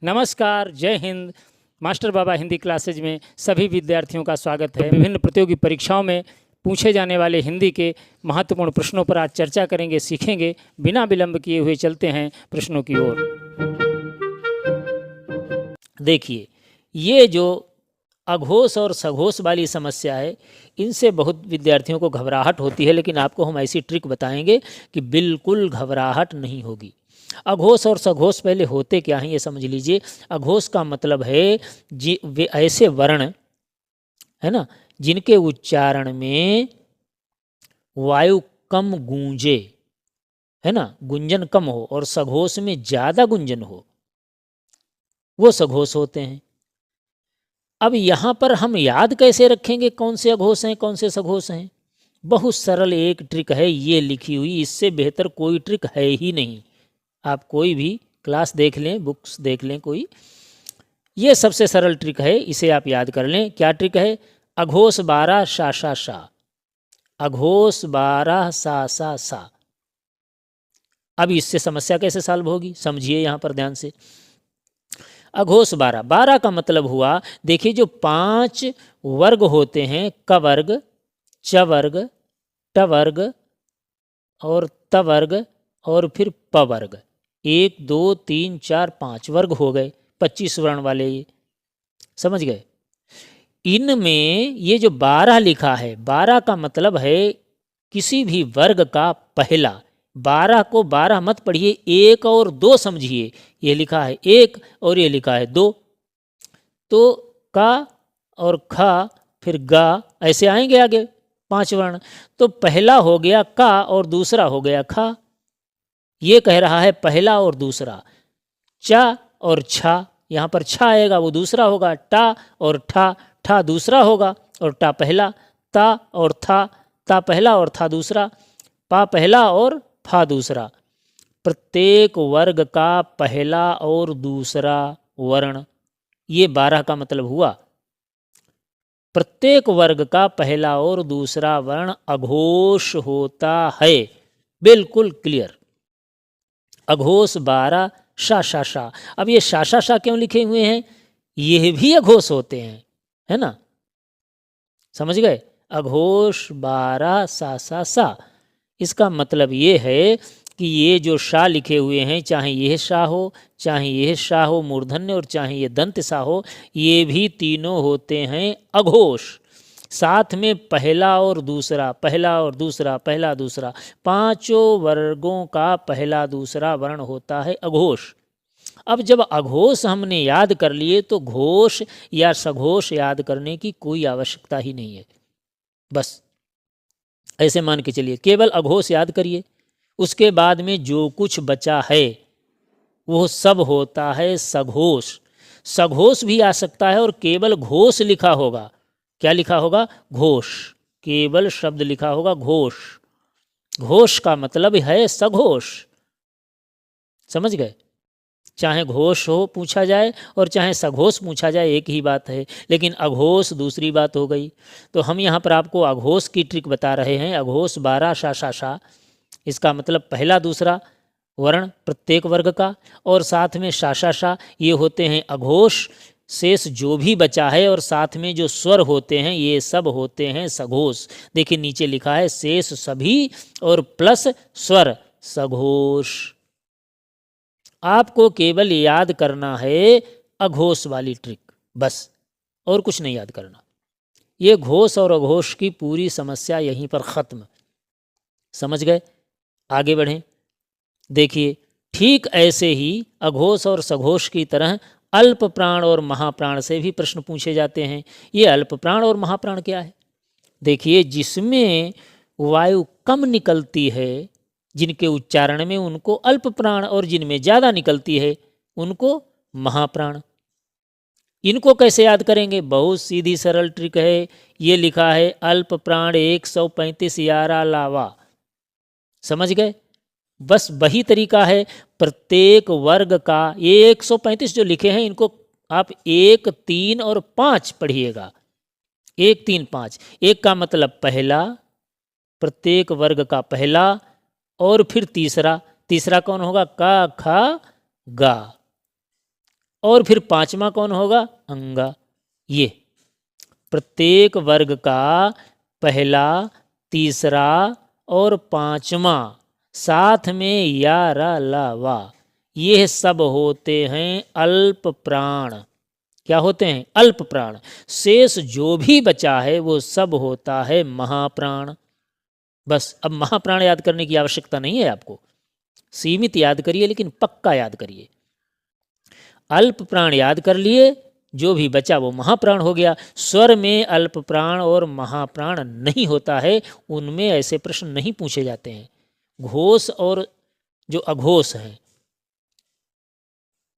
नमस्कार, जय हिंद। मास्टर बाबा हिंदी क्लासेज में सभी विद्यार्थियों का स्वागत है। विभिन्न प्रतियोगी परीक्षाओं में पूछे जाने वाले हिंदी के महत्वपूर्ण प्रश्नों पर आज चर्चा करेंगे, सीखेंगे। बिना विलंब किए हुए चलते हैं प्रश्नों की ओर। देखिए, ये जो अघोष और सघोष वाली समस्या है, इनसे बहुत विद्यार्थियों को घबराहट होती है, लेकिन आपको हम ऐसी ट्रिक बताएंगे कि बिल्कुल घबराहट नहीं होगी। अघोष और सघोष पहले होते क्या हैं ये समझ लीजिए। अघोष का मतलब है वे ऐसे वर्ण है ना जिनके उच्चारण में वायु कम गूंजे, है ना, गुंजन कम हो, और सघोष में ज्यादा गुंजन हो, वो सघोष होते हैं। अब यहां पर हम याद कैसे रखेंगे कौन से अघोष हैं कौन से सघोष हैं? बहुत सरल एक ट्रिक है ये लिखी हुई, इससे बेहतर कोई ट्रिक है ही नहीं। आप कोई भी क्लास देख लें, बुक्स देख लें कोई, ये सबसे सरल ट्रिक है, इसे आप याद कर लें। क्या ट्रिक है? अघोष 12 शा शा शा, अघोष 12 सा सा सा। अब इससे समस्या कैसे सॉल्व होगी समझिए यहां पर ध्यान से। अघोष 12, 12 का मतलब हुआ, देखिए जो 5 वर्ग होते हैं, क वर्ग, च वर्ग, ट वर्ग और त वर्ग और फिर प वर्ग, 1 2 3 4 5 वर्ग हो गए, 25 वर्ण वाले, ये समझ गए। इनमें ये जो 12 लिखा है, 12 का मतलब है किसी भी वर्ग का पहला। 12 को 12 मत पढ़िए, 1 और 2 समझिए। ये लिखा है 1 और ये लिखा है 2, तो का और खा फिर गा ऐसे आएंगे आगे 5 वर्ण। तो पहला हो गया का और दूसरा हो गया खा। ये कह रहा है पहला और दूसरा। चा और छा, यहाँ पर छा आएगा वो दूसरा होगा। टा और ठा, ठा दूसरा होगा और टा पहला। ता और था, ता पहला और था दूसरा। पा पहला और फा दूसरा। प्रत्येक वर्ग का पहला और दूसरा वर्ण, ये 12 का मतलब हुआ। प्रत्येक वर्ग का पहला और दूसरा वर्ण अघोष होता है, बिल्कुल क्लियर। अघोष 12 शा शा शा। अब ये शा शा शा क्यों लिखे हुए हैं? ये भी अघोष होते हैं, है ना, समझ गए। अघोष 12 सा सा सा, इसका मतलब ये है कि ये जो शा लिखे हुए हैं, चाहे यह शा हो, चाहे यह शा हो मूर्धन्य, और चाहे ये दंत सा हो, ये भी तीनों होते हैं अघोष। साथ में पहला और दूसरा, पहला और दूसरा, पहला दूसरा, 5 वर्गों का पहला दूसरा वर्ण होता है अघोष। अब जब अघोष हमने याद कर लिए तो घोष या सघोष याद करने की कोई आवश्यकता ही नहीं है। बस ऐसे मान के चलिए, केवल अघोष याद करिए, उसके बाद में जो कुछ बचा है वो सब होता है सघोष। सघोष भी आ सकता है और केवल घोष लिखा होगा। क्या लिखा होगा? घोष, केवल शब्द लिखा होगा घोष। घोष का मतलब है सघोष, समझ गए। चाहे घोष हो पूछा जाए और चाहे सघोष पूछा जाए, एक ही बात है, लेकिन अघोष दूसरी बात हो गई। तो हम यहाँ पर आपको अघोष की ट्रिक बता रहे हैं। अघोष 12 शा शा शा, इसका मतलब पहला दूसरा वर्ण प्रत्येक वर्ग का, और साथ में शा शा शा, ये होते हैं अघोष। शेष जो भी बचा है और साथ में जो स्वर होते हैं, ये सब होते हैं सघोष। देखिए नीचे लिखा है शेष सभी और प्लस स्वर सघोष। आपको केवल याद करना है अघोष वाली ट्रिक, बस, और कुछ नहीं याद करना। ये घोष और अघोष की पूरी समस्या यहीं पर खत्म, समझ गए। आगे बढ़ें। देखिए, ठीक ऐसे ही अघोष और सघोष की तरह अल्प प्राण और महाप्राण से भी प्रश्न पूछे जाते हैं। ये अल्प प्राण और महाप्राण क्या है? देखिए, जिसमें वायु कम निकलती है, जिनके उच्चारण में, उनको अल्प प्राण, और जिनमें ज़्यादा निकलती है उनको महाप्राण। इनको कैसे याद करेंगे? बहुत सीधी सरल ट्रिक है। ये लिखा है अल्प प्राण 135 यारा लावा, समझ गए। बस वही तरीका है। प्रत्येक वर्ग का ये 135 जो लिखे हैं, इनको आप 1 3 और 5 पढ़िएगा। 1 3 5, 1 का मतलब पहला, प्रत्येक वर्ग का पहला, और फिर तीसरा। तीसरा कौन होगा? का खा गा। और फिर पांचवा कौन होगा? अंगा। ये प्रत्येक वर्ग का पहला, तीसरा और पांचवा, साथ में या रा ला वा, ये सब होते हैं अल्प प्राण। क्या होते हैं? अल्प प्राण। शेष जो भी बचा है वो सब होता है महाप्राण। बस अब महाप्राण याद करने की आवश्यकता नहीं है आपको, सीमित याद करिए लेकिन पक्का याद करिए। अल्प प्राण याद कर लिए, जो भी बचा वो महाप्राण हो गया। स्वर में अल्प प्राण और महाप्राण नहीं होता है, उनमें ऐसे प्रश्न नहीं पूछे जाते हैं। घोष और जो अघोष हैं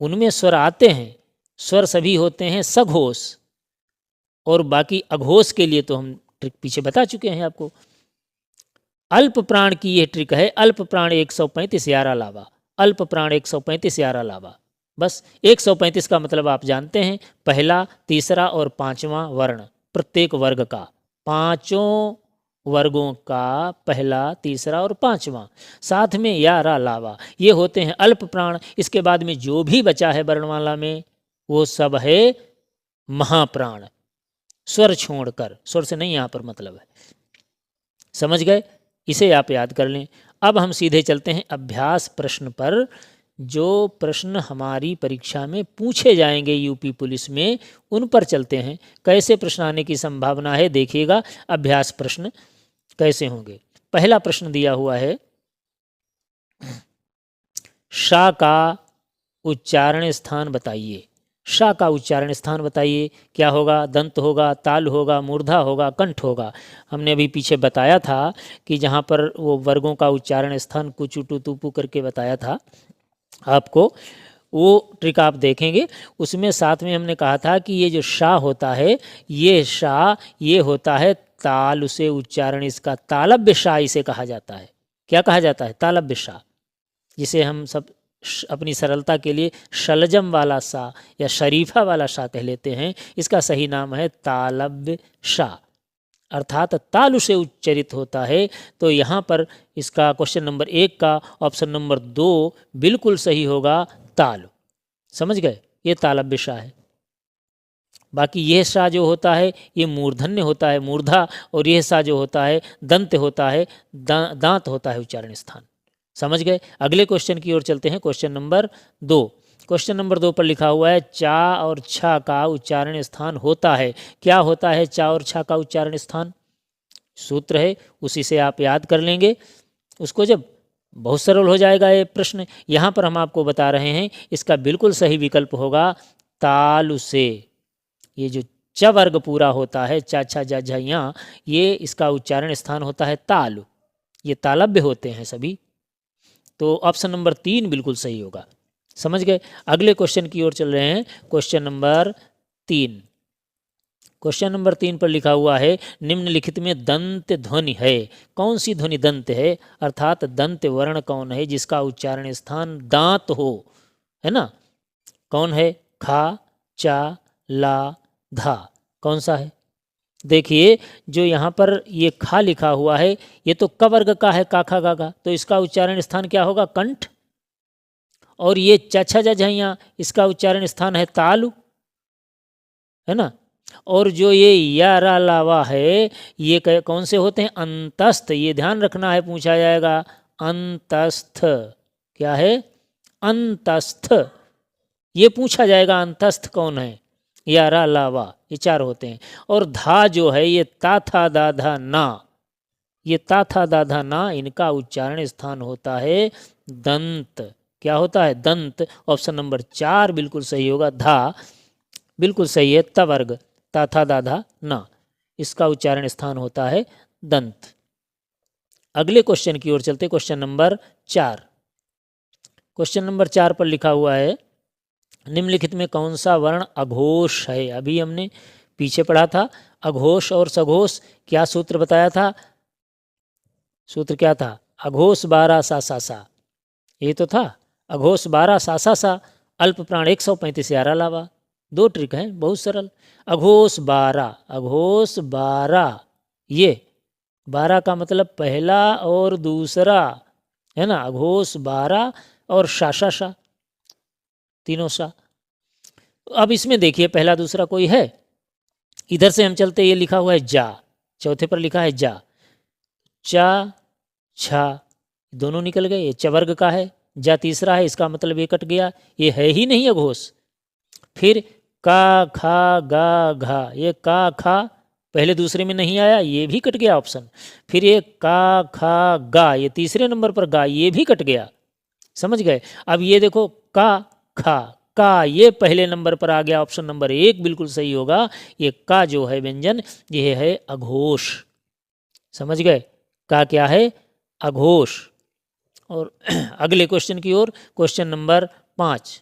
उनमें स्वर आते हैं, स्वर सभी होते हैं सघोष, और बाकी अघोष के लिए तो हम ट्रिक पीछे बता चुके हैं आपको। अल्प प्राण की यह ट्रिक है, अल्प प्राण 135 यारा लावा, अल्प प्राण 135 यारा लावा। बस 135 का मतलब आप जानते हैं, पहला, तीसरा और पांचवा वर्ण प्रत्येक वर्ग का, पांचों वर्गों का पहला, तीसरा और पांचवा, साथ में या रा लावा, ये होते हैं अल्प प्राण। इसके बाद में जो भी बचा है वर्णमाला में वो सब है महाप्राण, स्वर छोड़कर। स्वर से नहीं यहाँ पर मतलब है, समझ गए? इसे आप याद कर लें। अब हम सीधे चलते हैं अभ्यास प्रश्न पर। जो प्रश्न हमारी परीक्षा में पूछे जाएंगे यूपी पुलिस में, उन पर चलते हैं। कैसे प्रश्न आने की संभावना है देखिएगा, अभ्यास प्रश्न कैसे होंगे। पहला प्रश्न दिया हुआ है, शा का उच्चारण स्थान बताइए। शा का उच्चारण स्थान बताइए। क्या होगा? दंत होगा, ताल होगा, मूर्धा होगा, कंठ होगा। हमने अभी पीछे बताया था कि जहाँ पर वो वर्गों का उच्चारण स्थान कुचुटू तुपू करके बताया था आपको, वो ट्रिक आप देखेंगे। उसमें साथ में हमने कहा था कि ये जो शा होता है, ये शा ये होता है ताल से उच्चारण, इसका तालव्य शा इसे कहा जाता है। क्या कहा जाता है? तालव्य शा, जिसे हम सब अपनी सरलता के लिए शलजम वाला सा या शरीफा वाला शा कह लेते हैं। इसका सही नाम है तालव्य शा, अर्थात तालु से उच्चरित होता है। तो यहाँ पर इसका क्वेश्चन नंबर 1 का ऑप्शन नंबर 2 बिल्कुल सही होगा, तालु। समझ गए? ये तालव्य शा है। बाकी यह शा जो होता है ये मूर्धन्य होता है, मूर्धा, और यह शा जो होता है दंत होता है, दांत होता है उच्चारण स्थान। समझ गए? अगले क्वेश्चन की ओर चलते हैं, क्वेश्चन नंबर 2। क्वेश्चन नंबर 2 पर लिखा हुआ है, चा और छा का उच्चारण स्थान होता है। क्या होता है चा और छा का उच्चारण स्थान? सूत्र है, उसी से आप याद कर लेंगे उसको, जब बहुत सरल हो जाएगा ये प्रश्न। यहाँ पर हम आपको बता रहे हैं, इसका बिल्कुल सही विकल्प होगा तालु से। ये जो च वर्ग पूरा होता है, चा छा जा झा यहाँ, ये इसका उच्चारण स्थान होता है तालु। ये तालव्य होते हैं सभी। तो ऑप्शन नंबर 3 बिल्कुल सही होगा। समझ गए? अगले क्वेश्चन की ओर चल रहे हैं, क्वेश्चन नंबर 3। क्वेश्चन नंबर 3 पर लिखा हुआ है, निम्नलिखित में दंत ध्वनि है। कौन सी ध्वनि दंत है? अर्थात दंत वर्ण कौन है जिसका उच्चारण स्थान दांत हो? है ना? कौन है? खा, चा, ला, धा, कौन सा है? देखिए, जो यहाँ पर ये खा लिखा हुआ है, ये तो क वर्ग का है, का खा गा गा, तो इसका उच्चारण स्थान क्या होगा? कंठ। और ये च छ ज झ यहाँ, इसका उच्चारण स्थान है तालु, है ना? और जो ये या रा ला वा है, ये कौन से होते हैं? अंतस्थ। ये ध्यान रखना है, पूछा जाएगा। अंतस्थ। क्या है? अंतस्थ। ये पूछा जाएगा, अंतस्थ कौन है? या रा ला वा, ये 4 होते हैं। और धा जो है, ये ता था दा धा ना, ये ता था दा धा ना, इनका उच्चारण स्थान होता है दंत। क्या होता है? दंत। ऑप्शन नंबर 4 बिल्कुल सही होगा, धा बिल्कुल सही है। त वर्ग, ता था दा धा ना, इसका उच्चारण स्थान होता है दंत। अगले क्वेश्चन की ओर चलते, क्वेश्चन नंबर 4। क्वेश्चन नंबर 4 पर लिखा हुआ है, निम्नलिखित में कौन सा वर्ण अघोष है? अभी हमने पीछे पढ़ा था अघोष और सघोष। क्या सूत्र बताया था? सूत्र क्या था? अघोष 12 सा सा सा, ये तो था। अघोष 12 सा सा सा, अल्प प्राण 135 यारा लावा। 2 ट्रिक हैं, बहुत सरल। अघोष 12, अघोष 12, ये 12 का मतलब पहला और दूसरा, है ना? अघोष 12 और शा शा शा, तीनों सा। तो अब इसमें देखिए पहला दूसरा कोई है, इधर से हम चलते, ये लिखा हुआ है जा, चौथे पर लिखा है जा, चा छा दोनों निकल गए, ये चवर्ग का है, जा तीसरा है, इसका मतलब ये कट गया, ये है ही नहीं अघोष। फिर का खा गा घा, ये का खा पहले दूसरे में नहीं आया, ये भी कट गया ऑप्शन। फिर ये का खा गा, ये तीसरे नंबर पर गा, ये भी कट गया, समझ गए। अब ये देखो का खा का, ये पहले नंबर पर आ गया, ऑप्शन नंबर 1 बिल्कुल सही होगा। ये का जो है व्यंजन, ये है अघोष, समझ गए, का क्या है, अघोष। और अगले क्वेश्चन की ओर, क्वेश्चन नंबर 5,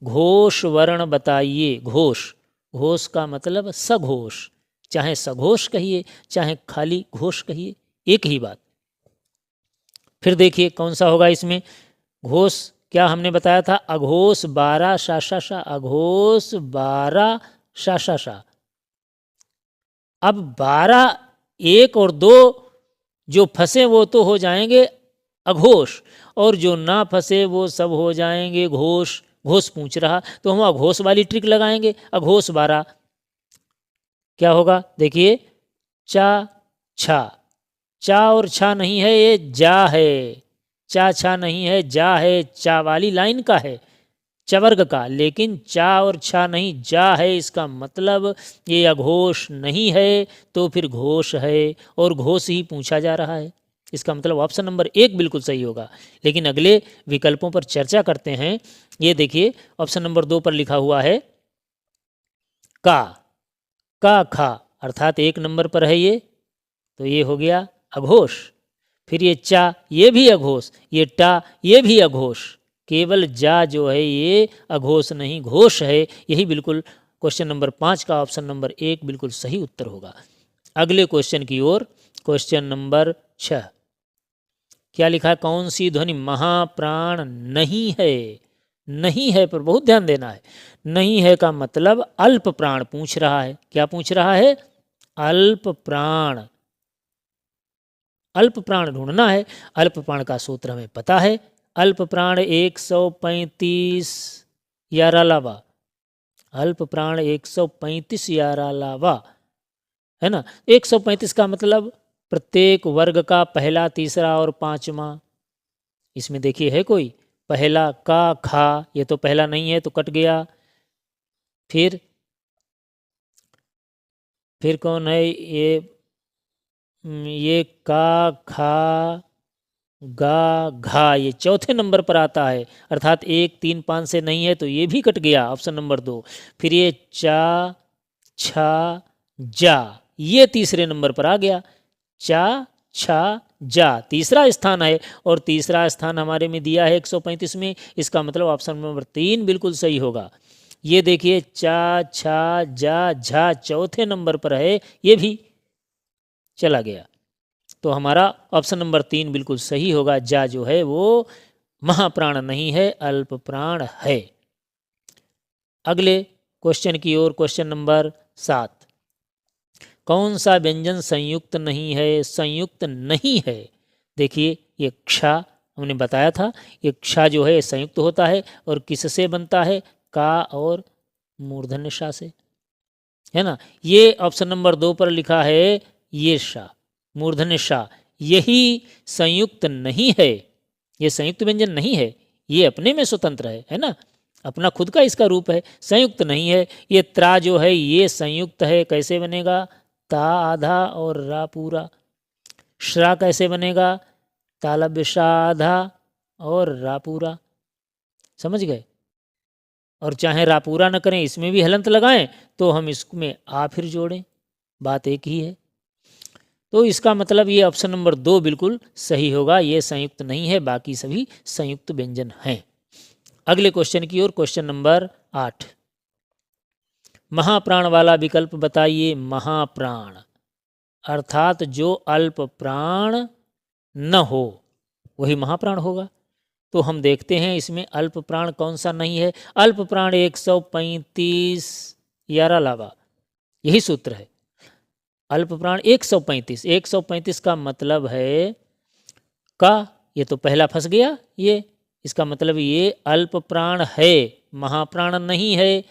घोष वर्ण बताइए। घोष, घोष का मतलब सघोष, चाहे सघोष कहिए चाहे खाली घोष कहिए, एक ही बात। फिर देखिए कौन सा होगा इसमें, घोष क्या हमने बताया था, अघोष 12 शा शा शा, अघोष 12 शा शा शा। अब 12 1 और 2 जो फंसे वो तो हो जाएंगे अघोष, और जो ना फंसे वो सब हो जाएंगे घोष। घोष पूछ रहा तो हम अघोष वाली ट्रिक लगाएंगे, अघोष 12 क्या होगा, देखिए चा छा, चा और छा नहीं है, ये जा है, चा छा नहीं है, जा है, चा वाली लाइन का है, चवर्ग का, लेकिन चा और छा नहीं, जा है, इसका मतलब ये अघोष नहीं है, तो फिर घोष है, और घोष ही पूछा जा रहा है, इसका मतलब ऑप्शन नंबर 1 बिल्कुल सही होगा। लेकिन अगले विकल्पों पर चर्चा करते हैं। ये देखिए ऑप्शन नंबर 2 पर लिखा हुआ है का खा, अर्थात 1 नंबर पर है ये, तो ये हो गया अघोष। फिर ये चा, ये भी अघोष, ये टा, ये भी अघोष, केवल जा जो है ये अघोष नहीं घोष है। यही बिल्कुल क्वेश्चन नंबर 5 का ऑप्शन नंबर 1 बिल्कुल सही उत्तर होगा। अगले क्वेश्चन की ओर, क्वेश्चन नंबर 6, क्या लिखा है, कौन सी ध्वनि महाप्राण नहीं है। नहीं है पर बहुत ध्यान देना है, नहीं है का मतलब अल्प प्राण पूछ रहा है। क्या पूछ रहा है, अल्प प्राण, अल्प प्राण ढूंढना है। अल्प प्राण का सूत्र हमें पता है, अल्प प्राण 135 यारा लावा, अल्प प्राण 135 यारा लावा, है ना। 135 का मतलब प्रत्येक वर्ग का पहला, तीसरा और 5वां। इसमें देखिए है कोई, पहला का खा, ये तो पहला नहीं है तो कट गया। फिर कौन है, ये का खा गा घा, ये चौथे नंबर पर आता है, अर्थात 1 3 5 से नहीं है, तो ये भी कट गया, ऑप्शन नंबर 2। फिर ये चा छा जा, ये तीसरे नंबर पर आ गया, चा छा जा तीसरा स्थान है, और तीसरा स्थान हमारे में दिया है 135 में, इसका मतलब ऑप्शन नंबर 3 बिल्कुल सही होगा। ये देखिए चा छा जा झा चौथे नंबर पर है, ये भी चला गया, तो हमारा ऑप्शन नंबर 3 बिल्कुल सही होगा। जा जो है वो महाप्राण नहीं है, अल्प प्राण है। अगले क्वेश्चन की ओर, क्वेश्चन नंबर 7, कौन सा व्यंजन संयुक्त नहीं है। संयुक्त नहीं है, देखिए ये क्षा हमने बताया था, ये क्षा जो है संयुक्त होता है, और किससे बनता है, का और मूर्धन्य शा से, है ना। ये ऑप्शन नंबर 2 पर लिखा है ये शा, मूर्धन्य शा, यही संयुक्त नहीं है, ये संयुक्त व्यंजन नहीं है, ये अपने में स्वतंत्र है ना, अपना खुद का इसका रूप है, संयुक्त नहीं है। ये त्रा जो है ये संयुक्त है, कैसे बनेगा, ता आधा और रा पूरा। श्रा कैसे बनेगा, तालव्य शा आधा और रा पूरा, समझ गए। और चाहे रा पूरा न करें, इसमें भी हलंत लगाएं, तो हम इसमें आ फिर जोड़ें, बात एक ही है। तो इसका मतलब ये ऑप्शन नंबर 2 बिल्कुल सही होगा, ये संयुक्त नहीं है, बाकी सभी संयुक्त व्यंजन हैं। अगले क्वेश्चन की ओर, क्वेश्चन नंबर 8, महाप्राण वाला विकल्प बताइए। महाप्राण अर्थात जो अल्प प्राण न हो वही महाप्राण होगा। तो हम देखते हैं इसमें अल्प प्राण कौन सा नहीं है। अल्प प्राण 135 यारा लावा, यही सूत्र है, अल्प प्राण 135। 135 का मतलब है का, ये तो पहला फंस गया, ये इसका मतलब ये अल्प प्राण है, महाप्राण नहीं है।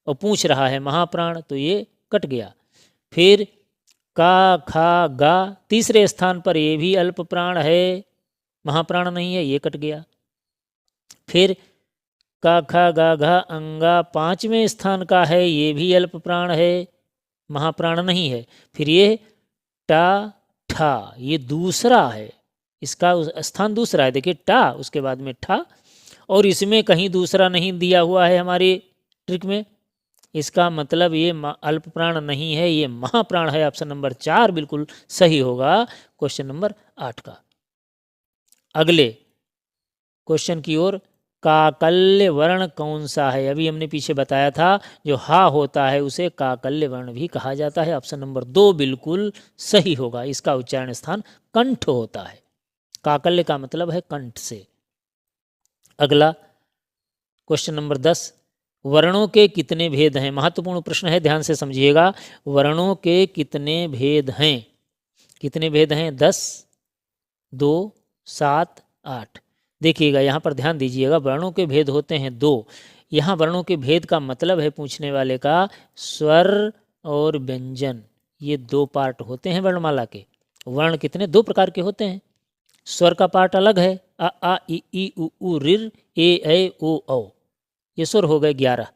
और पूछ रहा है महाप्राण, तो ये कट गया। फिर का खा गा, तीसरे स्थान पर ये भी अल्प प्राण है, महाप्राण नहीं है, ये कट गया। फिर का खा गा घा अंगा पांचवें स्थान का है, ये भी अल्प प्राण है, महाप्राण नहीं है। फिर ये टा ठा, ये दूसरा है, इसका स्थान दूसरा है। देखिए टा उसके बाद में ठा, और इसमें कहीं दूसरा नहीं दिया हुआ है हमारे ट्रिक में, इसका मतलब ये अल्प प्राण नहीं है, ये महाप्राण है। ऑप्शन नंबर 4 बिल्कुल सही होगा क्वेश्चन नंबर 8 का। अगले क्वेश्चन की ओर, काकल्य वर्ण कौन सा है? अभी हमने पीछे बताया था जो हा होता है उसे काकल्य वर्ण भी कहा जाता है। ऑप्शन नंबर 2 बिल्कुल सही होगा, इसका उच्चारण स्थान कंठ होता है। काकल्य का मतलब है कंठ से। अगला क्वेश्चन नंबर 10, वर्णों के कितने भेद हैं? महत्वपूर्ण प्रश्न है, ध्यान से समझिएगा। वर्णों के कितने भेद हैं? कितने भेद हैं? 10, 2, 7, 8। देखिएगा यहाँ पर ध्यान दीजिएगा, वर्णों के भेद होते हैं 2। यहाँ वर्णों के भेद का मतलब है पूछने वाले का स्वर और व्यंजन, ये 2 पार्ट होते हैं वर्णमाला के। वर्ण कितने? 2 प्रकार के होते हैं। स्वर का पार्ट अलग है, अ आ इ उ ऊ ऋ ए ऐ ओ औ, ये स्वर हो गए 11।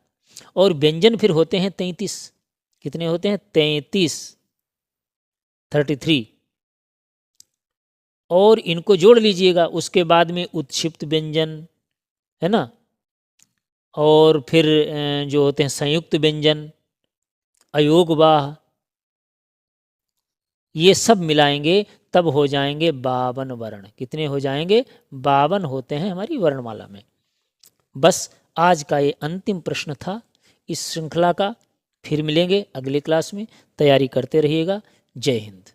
और व्यंजन फिर होते हैं 33। कितने होते हैं? 33। और इनको जोड़ लीजिएगा, उसके बाद में उत्क्षिप्त व्यंजन है ना, और फिर जो होते हैं संयुक्त व्यंजन, अयोगवाह, ये सब मिलाएंगे तब हो जाएंगे 52 वर्ण। कितने हो जाएंगे? 52 होते हैं हमारी वर्णमाला में। बस आज का ये अंतिम प्रश्न था इस श्रृंखला का। फिर मिलेंगे अगले क्लास में, तैयारी करते रहिएगा। जय हिंद।